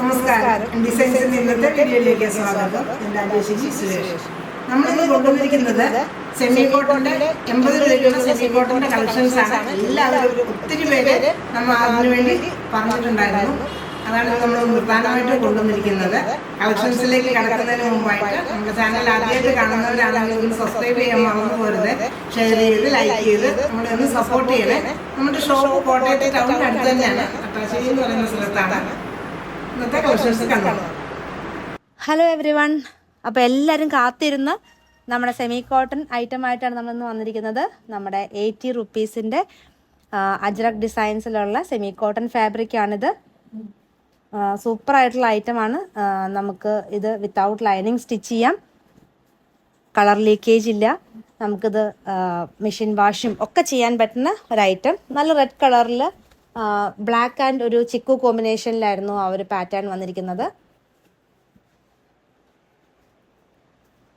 നമസ്കാരം. ഡിസൈൻസിന്റെ ഇന്നത്തെ വീഡിയോയിലേക്ക് സ്വാഗതം. സുരേഷ്. നമ്മളിന്ന് കൊണ്ടുവന്നിരിക്കുന്നത് സെമി കോട്ടന്റെ 80 രൂപയ്ക്കുള്ള സെമി കോട്ടന്റെ കളക്ഷൻസ് ആണ്. എല്ലാവരും ഒത്തിരി പേര് നമ്മൾ അതിനു വേണ്ടി പറഞ്ഞിട്ടുണ്ടായിരുന്നു. അതാണ് നമ്മൾ പ്രധാനമായിട്ടും കൊണ്ടുവന്നിരിക്കുന്നത്. കളക്ഷൻസിലേക്ക് കടക്കുന്നതിന് മുമ്പായിട്ട് നമ്മുടെ ചാനൽ ആദ്യമായിട്ട് കാണുന്നവരാണെങ്കിൽ സബ്സ്ക്രൈബ് ചെയ്യാൻ മറന്നു പോരുത്. ഷെയർ ചെയ്ത് ലൈക്ക് ചെയ്ത് നമ്മളെ ഒന്ന് സപ്പോർട്ട് ചെയ്യണേ. നമ്മുടെ ഷോപ്പ് കോട്ടയത്തെ ടൗണിന് അടുത്ത് തന്നെയാണ്. അട്ടാശ്ശേരി എന്ന് പറയുന്ന സ്ഥലത്താണ് ഇന്നത്തെ കളക്ഷൻസ് കണ്ടത്. Hello every one. അപ്പോൾ എല്ലാവരും കാത്തിരുന്ന് നമ്മുടെ സെമി കോട്ടൺ ഐറ്റമായിട്ടാണ് നമ്മളിന്ന് വന്നിരിക്കുന്നത്. നമ്മുടെ 80 റുപ്പീസിൻ്റെ അജ്രക് ഡിസൈൻസിലുള്ള സെമി കോട്ടൺ ഫാബ്രിക്കാണിത്. സൂപ്പറായിട്ടുള്ള ഐറ്റമാണ്. നമുക്ക് ഇത് വിത്തൗട്ട് ലൈനിങ് സ്റ്റിച്ച് ചെയ്യാം. കളർ ലീക്കേജ് ഇല്ല. നമുക്കിത് മെഷീൻ വാഷും ഒക്കെ ചെയ്യാൻ പറ്റുന്ന ഒരു ഐറ്റം. നല്ല റെഡ് കളറിൽ ബ്ലാക്ക് ആൻഡ് ഒരു ചിക്കു കോമ്പിനേഷനിലായിരുന്നു ആ ഒരു പാറ്റേൺ വന്നിരിക്കുന്നത്.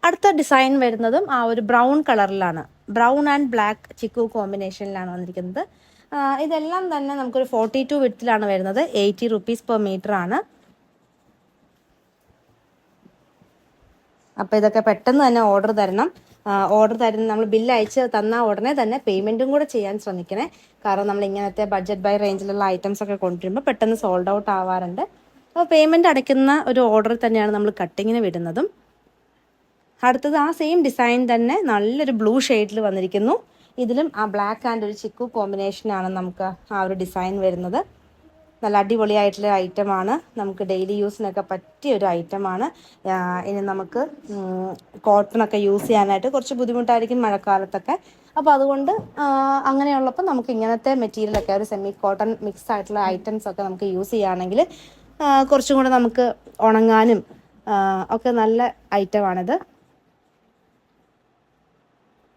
അടുത്ത ഡിസൈൻ വരുന്നതും ആ ഒരു ബ്രൗൺ കളറിലാണ്. ബ്രൗൺ ആൻഡ് ബ്ലാക്ക് ചിക്കു കോമ്പിനേഷനിലാണ് വന്നിരിക്കുന്നത്. ഇതെല്ലാം തന്നെ നമുക്കൊരു 42 വിഡ്ത്തിലാണ് വരുന്നത്. 80 റുപ്പീസ് പെർ മീറ്റർ ആണ്. അപ്പോൾ ഇതൊക്കെ പെട്ടെന്ന് തന്നെ ഓർഡർ തരണം. നമ്മൾ ബില്ല് അയച്ച് തന്ന ഉടനെ തന്നെ പേയ്മെൻറ്റും കൂടെ ചെയ്യാൻ ശ്രമിക്കണേ. കാരണം നമ്മൾ ഇങ്ങനത്തെ ബഡ്ജറ്റ് ബൈ റേഞ്ചിലുള്ള ഐറ്റംസ് ഒക്കെ കൊണ്ടുവരുമ്പോൾ പെട്ടെന്ന് സോൾഡ് ഔട്ട് ആവാറുണ്ട്. അപ്പോൾ പേയ്മെൻറ്റ് അടയ്ക്കുന്ന ഒരു ഓർഡർ തന്നെയാണ് നമ്മൾ കട്ടിങ്ങിന് വിടുന്നതും. അടുത്തത് ആ സെയിം ഡിസൈൻ തന്നെ നല്ലൊരു ബ്ലൂ ഷെയ്ഡിൽ വന്നിരിക്കുന്നു. ഇതിലും ആ ബ്ലാക്ക് ആൻഡ് ഒരു ചിക്കു കോമ്പിനേഷനാണ് നമുക്ക് ആ ഒരു ഡിസൈൻ വരുന്നത്. നല്ല അടിപൊളിയായിട്ടുള്ള ഐറ്റമാണ്. നമുക്ക് ഡെയിലി യൂസിനൊക്കെ പറ്റിയ ഒരു ഐറ്റമാണ്. ഇനി നമുക്ക് കോട്ടണൊക്കെ യൂസ് ചെയ്യാനായിട്ട് കുറച്ച് ബുദ്ധിമുട്ടായിരിക്കും മഴക്കാലത്തൊക്കെ. അപ്പോൾ അതുകൊണ്ട് അങ്ങനെയുള്ളപ്പോൾ നമുക്ക് ഇങ്ങനത്തെ മെറ്റീരിയലൊക്കെ ഒരു സെമി കോട്ടൺ മിക്സ് ആയിട്ടുള്ള ഐറ്റംസ് ഒക്കെ നമുക്ക് യൂസ് ചെയ്യുകയാണെങ്കിൽ കുറച്ചും കൂടെ നമുക്ക് ഉണങ്ങാനും ഒക്കെ നല്ല ഐറ്റമാണിത്.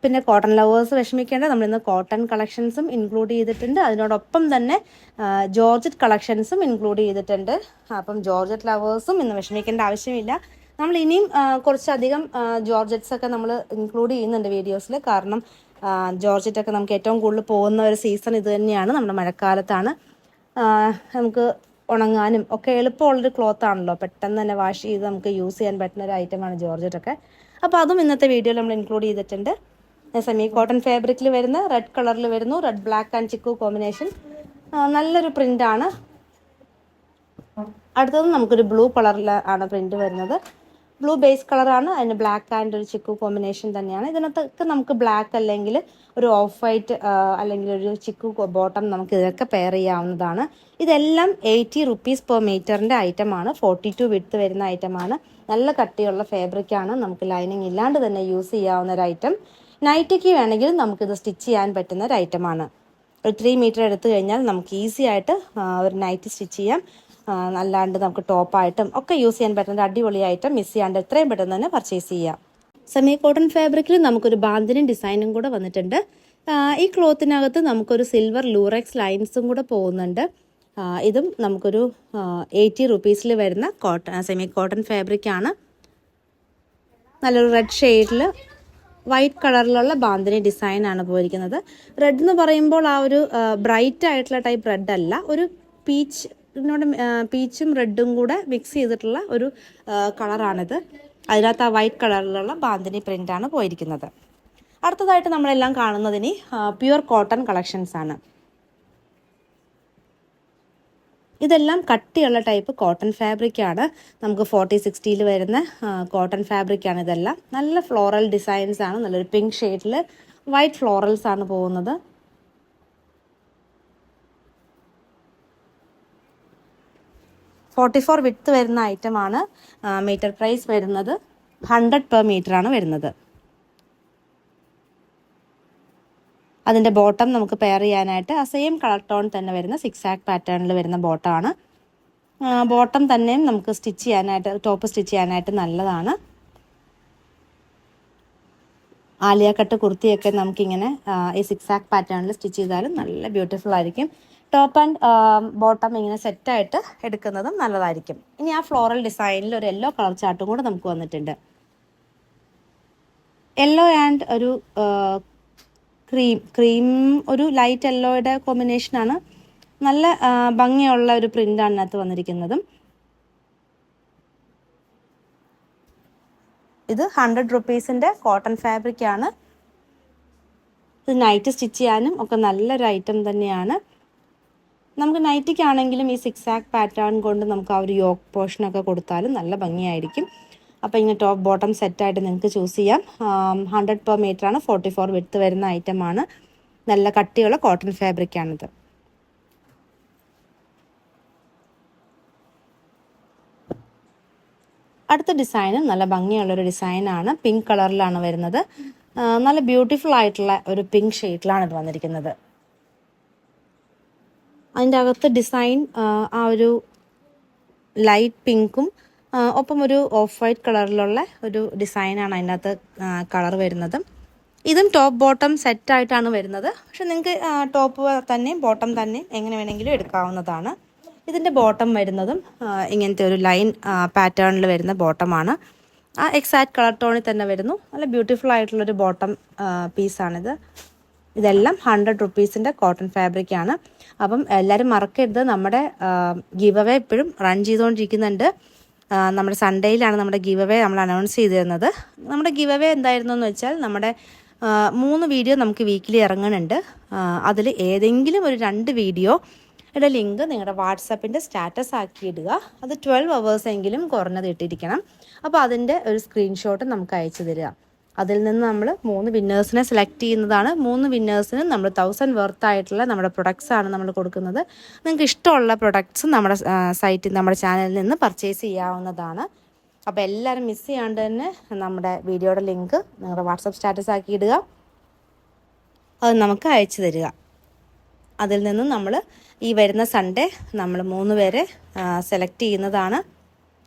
പിന്നെ കോട്ടൺ ലവേഴ്സ് വിഷമിക്കേണ്ട, നമ്മളിന്ന് കോട്ടൺ കളക്ഷൻസും ഇൻക്ലൂഡ് ചെയ്തിട്ടുണ്ട്. അതിനോടൊപ്പം തന്നെ ജോർജറ്റ് കളക്ഷൻസും ഇൻക്ലൂഡ് ചെയ്തിട്ടുണ്ട്. അപ്പം ജോർജറ്റ് ലവേഴ്സും ഇന്ന് വിഷമിക്കേണ്ട ആവശ്യമില്ല. നമ്മൾ ഇനിയും കുറച്ചധികം ജോർജറ്റ്സ് ഒക്കെ നമ്മൾ ഇൻക്ലൂഡ് ചെയ്യുന്നുണ്ട് വീഡിയോസിൽ. കാരണം ജോർജറ്റൊക്കെ നമുക്ക് ഏറ്റവും കൂടുതൽ പോകുന്ന ഒരു സീസൺ ഇത് തന്നെയാണ്. നമ്മുടെ മഴക്കാലത്താണ്. നമുക്ക് ഉണങ്ങാനും ഒക്കെ എളുപ്പമുള്ളൊരു ക്ലോത്ത് ആണല്ലോ. പെട്ടെന്ന് തന്നെ വാഷ് ചെയ്ത് നമുക്ക് യൂസ് ചെയ്യാൻ പറ്റുന്ന ഒരു ഐറ്റമാണ് ജോർജറ്റൊക്കെ. അപ്പോൾ അതും ഇന്നത്തെ വീഡിയോയിൽ നമ്മൾ ഇൻക്ലൂഡ് ചെയ്തിട്ടുണ്ട്. സെമി കോട്ടൺ ഫാബ്രിക്കിൽ വരുന്ന റെഡ് കളറിൽ വരുന്നു. റെഡ് ബ്ലാക്ക് ആൻഡ് ചിക്കു കോമ്പിനേഷൻ. നല്ലൊരു പ്രിൻ്റാണ്. അടുത്തത് നമുക്കൊരു ബ്ലൂ കളറിൽ ആണ് പ്രിൻ്റ് വരുന്നത്. ബ്ലൂ ബേസ് കളറാണ്. അതിന് ബ്ലാക്ക് ആൻഡ് ഒരു ചിക്കു കോമ്പിനേഷൻ തന്നെയാണ്. ഇതിനകത്തൊക്കെ നമുക്ക് ബ്ലാക്ക് അല്ലെങ്കിൽ ഒരു ഓഫ് വൈറ്റ് അല്ലെങ്കിൽ ഒരു ചിക്കു ബോട്ടം നമുക്ക് ഇതൊക്കെ പെയർ ചെയ്യാവുന്നതാണ്. ഇതെല്ലാം 80 റുപ്പീസ് പെർ മീറ്ററിൻ്റെ ഐറ്റമാണ്. 42 വിഡ്ത്ത് വരുന്ന ഐറ്റമാണ്. നല്ല കട്ടിയുള്ള ഫാബ്രിക്കാണ്. നമുക്ക് ലൈനിങ് ഇല്ലാണ്ട് തന്നെ യൂസ് ചെയ്യാവുന്ന ഒരു ഐറ്റം. നൈറ്റിക്ക് വേണമെങ്കിൽ നമുക്കിത് സ്റ്റിച്ച് ചെയ്യാൻ പറ്റുന്ന ഒരു ഐറ്റമാണ്. ഒരു 3 മീറ്റർ എടുത്തു കഴിഞ്ഞാൽ നമുക്ക് ഈസി ആയിട്ട് ഒരു നൈറ്റ് സ്റ്റിച്ച് ചെയ്യാം. അല്ലാണ്ട് നമുക്ക് ടോപ്പായിട്ടും ഒക്കെ യൂസ് ചെയ്യാൻ പറ്റുന്ന അടിപൊളി ഐറ്റം. മിസ് ചെയ്യാണ്ട് എത്രയും പെട്ടെന്ന് തന്നെ പർച്ചേസ് ചെയ്യാം. സെമി കോട്ടൺ ഫാബ്രിക്കിൽ നമുക്കൊരു ബാന്തിനും ഡിസൈനും കൂടെ വന്നിട്ടുണ്ട്. ഈ ക്ലോത്തിനകത്ത് നമുക്കൊരു സിൽവർ ലൂറക്സ് ലൈൻസും കൂടെ പോകുന്നുണ്ട്. ഇതും നമുക്കൊരു 80 റുപ്പീസിൽ വരുന്ന സെമി കോട്ടൺ ഫാബ്രിക്കാണ്. നല്ലൊരു റെഡ് ഷെയ്ഡിൽ വൈറ്റ് കളറിലുള്ള ബാന്തിനി ഡിസൈനാണ് പോയിരിക്കുന്നത്. റെഡ് എന്ന് പറയുമ്പോൾ ആ ഒരു ബ്രൈറ്റ് ആയിട്ടുള്ള ടൈപ്പ് റെഡ് അല്ല, ഒരു പീച്ചും റെഡും കൂടെ മിക്സ് ചെയ്തിട്ടുള്ള ഒരു കളറാണിത്. അതിനകത്ത് ആ വൈറ്റ് കളറിലുള്ള ബാന്തിനി പ്രിൻ്റാണ് പോയിരിക്കുന്നത്. അടുത്തതായിട്ട് നമ്മളെല്ലാം കാണുന്നതിന് പ്യുവർ കോട്ടൺ കളക്ഷൻസ് ആണ്. ഇതെല്ലാം കട്ടിയുള്ള ടൈപ്പ് കോട്ടൺ ഫാബ്രിക്കാണ്. നമുക്ക് 40-60 വരുന്ന കോട്ടൺ ഫാബ്രിക്കാണ് ഇതെല്ലാം. നല്ല ഫ്ലോറൽ ഡിസൈൻസ് ആണ്. നല്ലൊരു പിങ്ക് ഷെയ്ഡിൽ വൈറ്റ് ഫ്ലോറൽസ് ആണ് പോകുന്നത്. $44 വിഡ്ത്ത് വരുന്ന ഐറ്റമാണ്. മീറ്റർ പ്രൈസ് വരുന്നത് 100 പെർ മീറ്റർ ആണ് വരുന്നത്. അതിൻ്റെ ബോട്ടം നമുക്ക് പെയർ ചെയ്യാനായിട്ട് ആ സെയിം കളർ ടോൺ തന്നെ വരുന്ന 6 ആക്ക് പാറ്റേണിൽ വരുന്ന ബോട്ടമാണ്. ബോട്ടം തന്നെയും നമുക്ക് സ്റ്റിച്ച് ചെയ്യാനായിട്ട്, ടോപ്പ് സ്റ്റിച്ച് ചെയ്യാനായിട്ട് നല്ലതാണ്. ആലിയ കട്ട് കുർത്തിയൊക്കെ നമുക്കിങ്ങനെ ഈ 6 ആക്ക് പാറ്റേണിൽ സ്റ്റിച്ച് ചെയ്താലും നല്ല ബ്യൂട്ടിഫുൾ ആയിരിക്കും. ടോപ്പ് ആൻഡ് ബോട്ടം ഇങ്ങനെ സെറ്റായിട്ട് എടുക്കുന്നതും നല്ലതായിരിക്കും. ഇനി ആ ഫ്ലോറൽ ഡിസൈനിൽ ഒരു യെല്ലോ കളർ ചാർട്ടും കൂടെ നമുക്ക് വന്നിട്ടുണ്ട്. യെല്ലോ ആൻഡ് ഒരു ക്രീം ഒരു ലൈറ്റ് യെല്ലോയുടെ കോമ്പിനേഷനാണ്. നല്ല ഭംഗിയുള്ള ഒരു പ്രിൻ്റാണ് അതിനകത്ത് വന്നിരിക്കുന്നതും. ഇത് 100 റുപ്പീസിൻ്റെ കോട്ടൺ ഫാബ്രിക്കാണ്. ഇത് നൈറ്റ് സ്റ്റിച്ച് ചെയ്യാനും ഒക്കെ നല്ലൊരു ഐറ്റം തന്നെയാണ്. നമുക്ക് നൈറ്റിക്കാണെങ്കിലും ഈ 6 ആക്ക് പാറ്റേൺ കൊണ്ട് നമുക്ക് ആ ഒരു യോക്ക് പോർഷനൊക്കെ കൊടുത്താലും നല്ല ഭംഗിയായിരിക്കും. അപ്പോൾ ഇങ്ങനെ ടോപ്പ് ബോട്ടം സെറ്റായിട്ട് നിങ്ങൾക്ക് ചൂസ് ചെയ്യാം. 100 പെർ മീറ്ററാണ്, 44 വിഡ്ത്ത് വരുന്ന ഐറ്റമാണ്. നല്ല കട്ടിയുള്ള കോട്ടൺ ഫാബ്രിക്കാണിത്. അടുത്ത ഡിസൈനും നല്ല ഭംഗിയുള്ളൊരു ഡിസൈനാണ്. പിങ്ക് കളറിലാണ് വരുന്നത്. നല്ല ബ്യൂട്ടിഫുൾ ആയിട്ടുള്ള ഒരു പിങ്ക് ഷെയ്ഡിലാണ് ഇത് വന്നിരിക്കുന്നത്. അതിൻ്റെ അകത്ത് ഡിസൈൻ ആ ഒരു ലൈറ്റ് പിങ്കും ഒപ്പം ഒരു ഓഫ് വൈറ്റ് കളറിലുള്ള ഒരു ഡിസൈനാണ് അതിൻ്റെ അകത്ത് കളർ വരുന്നത്. ഇതും ടോപ്പ് ബോട്ടം സെറ്റായിട്ടാണ് വരുന്നത്. പക്ഷെ നിങ്ങൾക്ക് ടോപ്പ് തന്നെയും ബോട്ടം തന്നെയും എങ്ങനെ വേണമെങ്കിലും എടുക്കാവുന്നതാണ്. ഇതിൻ്റെ ബോട്ടം വരുന്നതും ഇങ്ങനത്തെ ഒരു ലൈൻ പാറ്റേണിൽ വരുന്ന ബോട്ടമാണ്. ആ എക്സാക്ട് കളർ ടോണിൽ തന്നെ വരുന്നു. നല്ല ബ്യൂട്ടിഫുൾ ആയിട്ടുള്ളൊരു ബോട്ടം പീസാണിത്. ഇതെല്ലാം 100 റുപ്പീസിൻ്റെ കോട്ടൺ ഫാബ്രിക്കാണ്. അപ്പം എല്ലാവരും മറക്കരുത്, നമ്മുടെ ഗിവ് അവേ ഇപ്പോഴും റൺ ചെയ്തുകൊണ്ടിരിക്കുന്നുണ്ട്. നമ്മുടെ സൺഡേയിലാണ് നമ്മുടെ ഗിവ് അവേ നമ്മൾ അനൗൺസ് ചെയ്തിരുന്നത്. നമ്മുടെ ഗിവ് അവേ എന്തായിരുന്നു എന്ന് വെച്ചാൽ, നമ്മുടെ 3 വീഡിയോ നമുക്ക് വീക്കിലി ഇറങ്ങുന്നുണ്ട്. അതിൽ ഏതെങ്കിലും ഒരു 2 വീഡിയോയുടെ ലിങ്ക് നിങ്ങളുടെ വാട്സപ്പിൻ്റെ സ്റ്റാറ്റസ് ആക്കി ഇടുക. അത് 12 hours എങ്കിലും കുറഞ്ഞത് ഇട്ടിരിക്കണം. അപ്പോൾ അതിൻ്റെ ഒരു സ്ക്രീൻഷോട്ട് നമുക്ക് അയച്ചു തരിക. അതിൽ നിന്ന് നമ്മൾ 3 വിന്നേഴ്സിനെ സെലക്ട് ചെയ്യുന്നതാണ്. 3 വിന്നേഴ്സിന് നമ്മൾ 1000 വർത്ത് ആയിട്ടുള്ള നമ്മുടെ പ്രൊഡക്ട്സ് ആണ് നമ്മൾ കൊടുക്കുന്നത്. നിങ്ങൾക്ക് ഇഷ്ടമുള്ള പ്രൊഡക്ട്സ് നമ്മുടെ സൈറ്റിൽ, നമ്മുടെ ചാനലിൽ നിന്ന് പർച്ചേസ് ചെയ്യാവുന്നതാണ്. അപ്പോൾ എല്ലാവരും മിസ് ചെയ്യാണ്ട് തന്നെ നമ്മുടെ വീഡിയോയുടെ ലിങ്ക് നിങ്ങളുടെ വാട്സപ്പ് സ്റ്റാറ്റസ് ആക്കി ഇടുക. അത് നമുക്ക് അയച്ചു തരിക. അതിൽ നിന്ന് നമ്മൾ ഈ വരുന്ന സൺഡേ നമ്മൾ 3 പേരെ സെലക്ട് ചെയ്യുന്നതാണ്.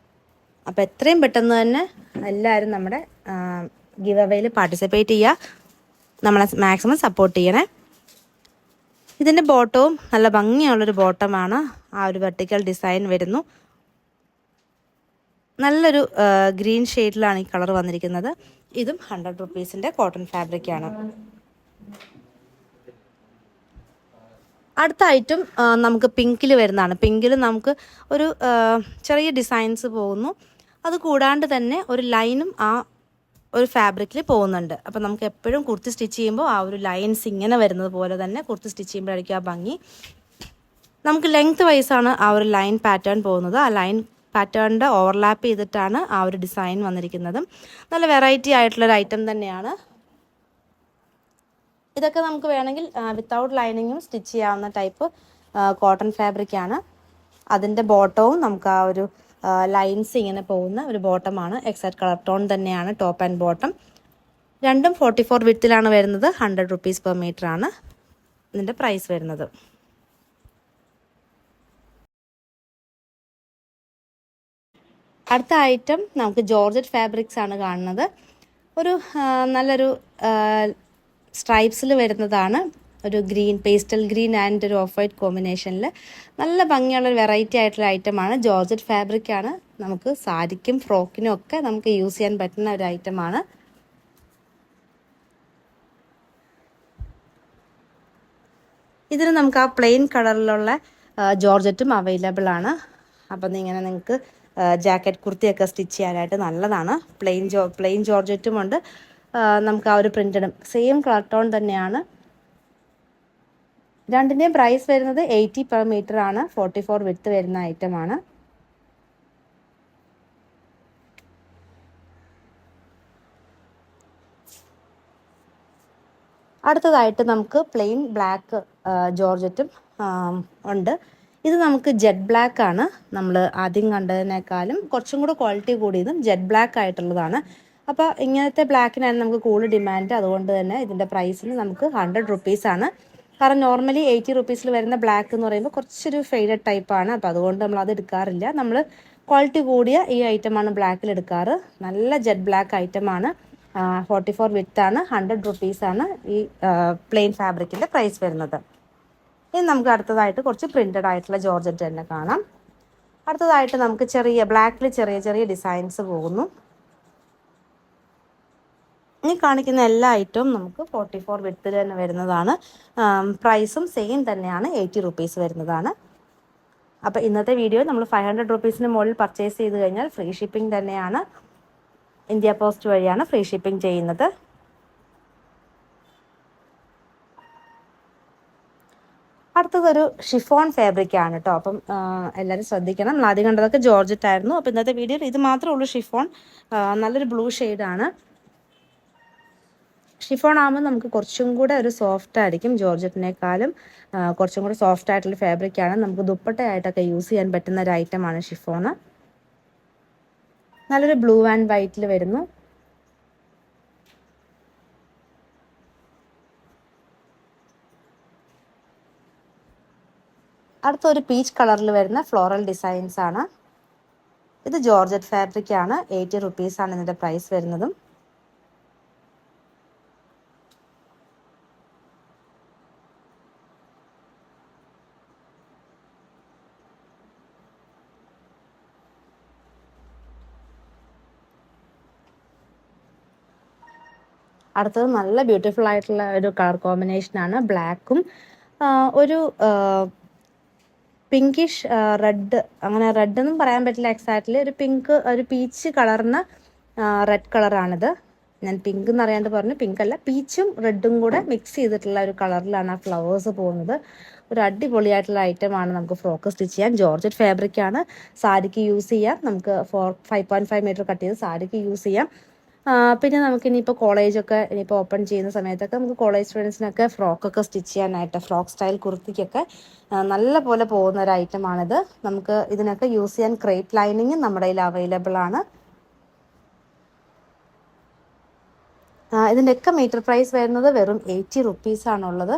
അപ്പോൾ എത്രയും പെട്ടെന്ന് തന്നെ എല്ലാവരും നമ്മുടെ ഗിവ് അവയിൽ പാർട്ടിസിപ്പേറ്റ് ചെയ്യുക. നമ്മളെ മാക്സിമം സപ്പോർട്ട് ചെയ്യണേ. ഇതിൻ്റെ ബോട്ടവും നല്ല ഭംഗിയുള്ളൊരു ബോട്ടമാണ്. ആ ഒരു വെർട്ടിക്കൽ ഡിസൈൻ വരുന്നു. നല്ലൊരു ഗ്രീൻ ഷെയ്ഡിലാണ് ഈ കളർ വന്നിരിക്കുന്നത്. ഇതും 100 റുപ്പീസിൻ്റെ കോട്ടൺ ഫാബ്രിക്കാണ്. അടുത്ത ഐറ്റം നമുക്ക് പിങ്കിൽ വരുന്നതാണ്. പിങ്കിൽ നമുക്ക് ഒരു ചെറിയ ഡിസൈൻസ് പോകുന്നു. അത് കൂടാണ്ട് തന്നെ ഒരു ലൈനും ആ ഒരു ഫാബ്രിക്കിൽ പോകുന്നുണ്ട്. അപ്പോൾ നമുക്ക് എപ്പോഴും കുർത്തി സ്റ്റിച്ച് ചെയ്യുമ്പോൾ ആ ഒരു ലൈൻസ് ഇങ്ങനെ വരുന്നത് പോലെ തന്നെ കുർത്തി സ്റ്റിച്ച് ചെയ്യുമ്പോഴായിരിക്കും ആ ഭംഗി. നമുക്ക് ലെങ്ത് വൈസാണ് ആ ഒരു ലൈൻ പാറ്റേൺ പോകുന്നത്. ആ ലൈൻ പാറ്റേണിൻ്റെ ഓവർലാപ്പ് ചെയ്തിട്ടാണ് ആ ഒരു ഡിസൈൻ വന്നിരിക്കുന്നത്. നല്ല വെറൈറ്റി ആയിട്ടുള്ളൊരു ഐറ്റം തന്നെയാണ്. ഇതൊക്കെ നമുക്ക് വേണമെങ്കിൽ വിത്തൗട്ട് ലൈനിങ്ങും സ്റ്റിച്ച് ചെയ്യാവുന്ന ടൈപ്പ് കോട്ടൺ ഫാബ്രിക്കാണ്. അതിൻ്റെ ബോട്ടവും നമുക്ക് ആ ഒരു ലൈൻസ് ഇങ്ങനെ പോകുന്ന ഒരു ബോട്ടമാണ്. എക്സാക്ട് കളർ ടോൺ തന്നെയാണ് ടോപ്പ് ആൻഡ് ബോട്ടം. രണ്ടും 44 വിഡ്ത്തിലാണ് വരുന്നത്. 100 റുപ്പീസ് പെർ മീറ്റർ ആണ് ഇതിൻ്റെ പ്രൈസ് വരുന്നത്. അടുത്ത ഐറ്റം നമുക്ക് ജോർജറ്റ് ഫാബ്രിക്സ് ആണ് കാണുന്നത്. ഒരു നല്ലൊരു സ്ട്രൈപ്സിൽ വരുന്നതാണ്. ഒരു ഗ്രീൻ, പേസ്റ്റൽ ഗ്രീൻ ആൻഡ് ഒരു ഓഫ് വൈറ്റ് കോമ്പിനേഷനിൽ നല്ല ഭംഗിയുള്ളൊരു വെറൈറ്റി ആയിട്ടുള്ള ഐറ്റമാണ്. ജോർജറ്റ് ഫാബ്രിക്കാണ്. നമുക്ക് സാരിക്കും ഫ്രോക്കിനും ഒക്കെ നമുക്ക് യൂസ് ചെയ്യാൻ പറ്റുന്ന ഒരു ഐറ്റമാണ്. ഇതിന് നമുക്ക് ആ പ്ലെയിൻ കളറിലുള്ള ജോർജറ്റും അവൈലബിൾ ആണ്. അപ്പം ഇങ്ങനെ നിങ്ങൾക്ക് ജാക്കറ്റ് കുർത്തിയൊക്കെ സ്റ്റിച്ച് ചെയ്യാനായിട്ട് നല്ലതാണ്. പ്ലെയിൻ ജോർജറ്റും ഉണ്ട്. നമുക്ക് ആ ഒരു പ്രിൻറ്റഡും സെയിം കളർ ടോൺ തന്നെയാണ്. രണ്ടിൻ്റെയും പ്രൈസ് വരുന്നത് 80 പെർ മീറ്റർ ആണ്. 44 വിഡ്ത്ത് വരുന്ന ഐറ്റമാണ്. അടുത്തതായിട്ട് നമുക്ക് പ്ലെയിൻ ബ്ലാക്ക് ജോർജറ്റും ഉണ്ട്. ഇത് നമുക്ക് ജെറ്റ് ബ്ലാക്ക് ആണ്. നമ്മൾ ആദ്യം കണ്ടതിനേക്കാളും കുറച്ചും കൂടെ ക്വാളിറ്റി കൂടിയതും ജെറ്റ് ബ്ലാക്ക് ആയിട്ടുള്ളതാണ്. അപ്പോൾ ഇങ്ങനത്തെ ബ്ലാക്കിനാണ് നമുക്ക് കൂടുതൽ ഡിമാൻഡ്. അതുകൊണ്ട് തന്നെ ഇതിൻ്റെ പ്രൈസിന് നമുക്ക് 100 റുപ്പീസാണ്. കാരണം നോർമലി 80 റുപ്പീസിൽ വരുന്ന ബ്ലാക്ക് എന്ന് പറയുമ്പോൾ കുറച്ചൊരു ഫെയ്ഡഡ് ടൈപ്പാണ്. അപ്പോൾ അതുകൊണ്ട് നമ്മൾ അത് എടുക്കാറില്ല. നമ്മൾ ക്വാളിറ്റി കൂടിയ ഈ ഐറ്റമാണ് ബ്ലാക്കിൽ എടുക്കാറ്. നല്ല ജെറ്റ് ബ്ലാക്ക് ഐറ്റമാണ്. 44 വിഡ്ത്താണ്. 100 റുപ്പീസാണ് ഈ പ്ലെയിൻ ഫാബ്രിക്കിൻ്റെ പ്രൈസ് വരുന്നത്. ഇനി നമുക്ക് അടുത്തതായിട്ട് കുറച്ച് പ്രിൻറ്റഡ് ആയിട്ടുള്ള ജോർജറ്റ് തന്നെ കാണാം. അടുത്തതായിട്ട് നമുക്ക് ബ്ലാക്കിൽ ചെറിയ ചെറിയ ഡിസൈൻസ് പോകുന്നു. ഈ കാണിക്കുന്ന എല്ലാ ഐറ്റവും നമുക്ക് 44 വിഡ്ത്തിൽ തന്നെ വരുന്നതാണ്. പ്രൈസും സെയിം തന്നെയാണ്, 80 റുപ്പീസ് വരുന്നതാണ്. അപ്പോൾ ഇന്നത്തെ വീഡിയോ നമ്മൾ 500 റുപ്പീസിന് മുകളിൽ പർച്ചേസ് ചെയ്ത് കഴിഞ്ഞാൽ ഫ്രീ ഷിപ്പിംഗ് തന്നെയാണ്. ഇന്ത്യ പോസ്റ്റ് വഴിയാണ് ഫ്രീ ഷിപ്പിംഗ് ചെയ്യുന്നത്. അടുത്തതൊരു ഷിഫോൺ ഫാബ്രിക് ആണ് കേട്ടോ. അപ്പം എല്ലാവരും ശ്രദ്ധിക്കണം. നമ്മൾ ആദ്യം കണ്ടതൊക്കെ ജോർജറ്റ് ആയിരുന്നു. അപ്പോൾ ഇന്നത്തെ വീഡിയോയിൽ ഇത് മാത്രമേ ഉള്ളൂ ഷിഫോൺ. നല്ലൊരു ബ്ലൂ ഷെയ്ഡാണ്. ഷിഫോൺ ആകുമ്പോൾ നമുക്ക് കുറച്ചും കൂടെ ഒരു സോഫ്റ്റ് ആയിരിക്കും. ജോർജറ്റിനേക്കാളും കുറച്ചും കൂടെ സോഫ്റ്റ് ആയിട്ടുള്ള ഫാബ്രിക്കാണ്. നമുക്ക് ദുപ്പട്ടയായിട്ടൊക്കെ യൂസ് ചെയ്യാൻ പറ്റുന്ന ഒരു ഐറ്റമാണ് ഷിഫോൺ. നല്ലൊരു ബ്ലൂ ആൻഡ് വൈറ്റിൽ വരുന്നു. അടുത്തൊരു പീച്ച് കളറിൽ വരുന്ന ഫ്ലോറൽ ഡിസൈൻസ് ആണ്. ഇത് ജോർജറ്റ് ഫാബ്രിക് ആണ്. 80 റുപ്പീസാണ് ഇതിൻ്റെ പ്രൈസ് വരുന്നതും. അടുത്തത് നല്ല ബ്യൂട്ടിഫുൾ ആയിട്ടുള്ള ഒരു കളർ കോമ്പിനേഷനാണ്. ബ്ലാക്കും ഒരു പിങ്കിഷ് റെഡ്, അങ്ങനെ റെഡ് ഒന്നും പറയാൻ പറ്റില്ല എക്സാക്ട്ലി, ഒരു പിങ്ക്, ഒരു പീച്ച് കളറിന് റെഡ് കളറാണിത്. ഞാൻ പിങ്ക് എന്ന് അറിയാണ്ട് പറഞ്ഞു, പിങ്ക് അല്ല, പീച്ചും റെഡും കൂടെ മിക്സ് ചെയ്തിട്ടുള്ള ഒരു കളറിലാണ് ആ ഫ്ലവേഴ്സ് പോകുന്നത്. ഒരു അടിപൊളിയായിട്ടുള്ള ഐറ്റമാണ്. നമുക്ക് ഫ്രോക്ക് സ്റ്റിച്ച് ചെയ്യാൻ. ജോർജറ്റ് ഫാബ്രിക് ആണ്. സാരിക്ക് യൂസ് ചെയ്യാം. നമുക്ക് 5.5 മീറ്റർ കട്ട് ചെയ്ത് സാരിക്ക് യൂസ് ചെയ്യാം. പിന്നെ നമുക്ക് ഇനിയിപ്പോൾ കോളേജൊക്കെ ഇനിയിപ്പോൾ ഓപ്പൺ ചെയ്യുന്ന സമയത്തൊക്കെ നമുക്ക് കോളേജ് സ്റ്റുഡൻസിനൊക്കെ ഫ്രോക്കൊക്കെ സ്റ്റിച്ച് ചെയ്യാനായിട്ട്, ഫ്രോക്ക് സ്റ്റൈൽ കുർത്തിക്കൊക്കെ നല്ല പോലെ പോകുന്ന ഒരു ഐറ്റമാണിത്. നമുക്ക് ഇതിനൊക്കെ യൂസ് ചെയ്യാൻ ക്രേപ്പ് ലൈനിങ് നമ്മുടെ കയ്യിൽ അവൈലബിൾ ആണ്. ഇതിൻ്റെയൊക്കെ മീറ്റർ പ്രൈസ് വരുന്നത് വെറും 80 റുപ്പീസാണുള്ളത്.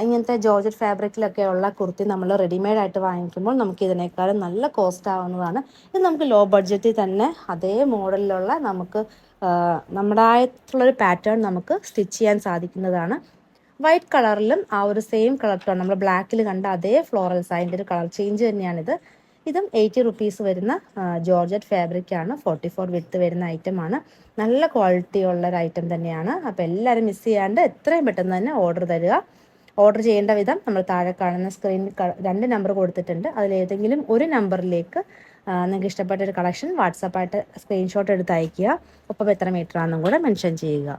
ഇങ്ങനത്തെ ജോർജറ്റ് ഫാബ്രിക്കിലൊക്കെ ഉള്ള കുർത്തി നമ്മൾ റെഡിമെയ്ഡ് ആയിട്ട് വാങ്ങിക്കുമ്പോൾ നമുക്ക് ഇതിനേക്കാളും നല്ല കോസ്റ്റ് ആവുന്നതാണ്. ഇത് നമുക്ക് ലോ ബഡ്ജറ്റിൽ തന്നെ അതേ മോഡലിലുള്ള നമുക്ക് നമ്മുടേതായിട്ടുള്ളൊരു പാറ്റേൺ നമുക്ക് സ്റ്റിച്ച് ചെയ്യാൻ സാധിക്കുന്നതാണ്. വൈറ്റ് കളറിലും ആ ഒരു സെയിം കളർ ടോൺ നമ്മൾ ബ്ലാക്കിൽ കണ്ട അതേ ഫ്ലോറൽസ്, അതിൻ്റെ ഒരു കളർ ചേഞ്ച് തന്നെയാണിത്. ഇതും 80 റുപ്പീസ് വരുന്ന ജോർജറ്റ് ഫാബ്രിക് ആണ്. 44 വിഡ്ത്ത് വരുന്ന ഐറ്റമാണ്. നല്ല ക്വാളിറ്റി ഉള്ള ഒരു ഐറ്റം തന്നെയാണ്. അപ്പോൾ എല്ലാവരും മിസ് ചെയ്യാണ്ട് എത്രയും പെട്ടെന്ന് തന്നെ ഓർഡർ തരിക. ഓർഡർ ചെയ്യേണ്ട വിധം നമ്മൾ താഴെ കാണുന്ന സ്ക്രീനിൽ 2 നമ്പർ കൊടുത്തിട്ടുണ്ട്. അതിലേതെങ്കിലും ഒരു നമ്പറിലേക്ക് നിങ്ങൾക്ക് ഇഷ്ടപ്പെട്ട ഒരു കളക്ഷൻ വാട്സാപ്പായിട്ട് സ്ക്രീൻഷോട്ട് എടുത്ത് അയയ്ക്കുക. ഒപ്പം എത്ര മീറ്റർ ആണെന്നും കൂടെ മെൻഷൻ ചെയ്യുക.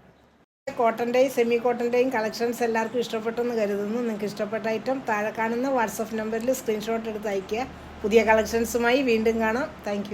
കോട്ടൻ്റെയും സെമി കോട്ടൻ്റെയും കളക്ഷൻസ് എല്ലാവർക്കും ഇഷ്ടപ്പെട്ടെന്ന് കരുതുന്നു. നിങ്ങൾക്ക് ഇഷ്ടപ്പെട്ട ഐറ്റം താഴെ കാണുന്ന വാട്സപ്പ് നമ്പറിൽ സ്ക്രീൻഷോട്ട് എടുത്ത് അയയ്ക്കുക. പുതിയ കളക്ഷൻസുമായി വീണ്ടും കാണാം. താങ്ക്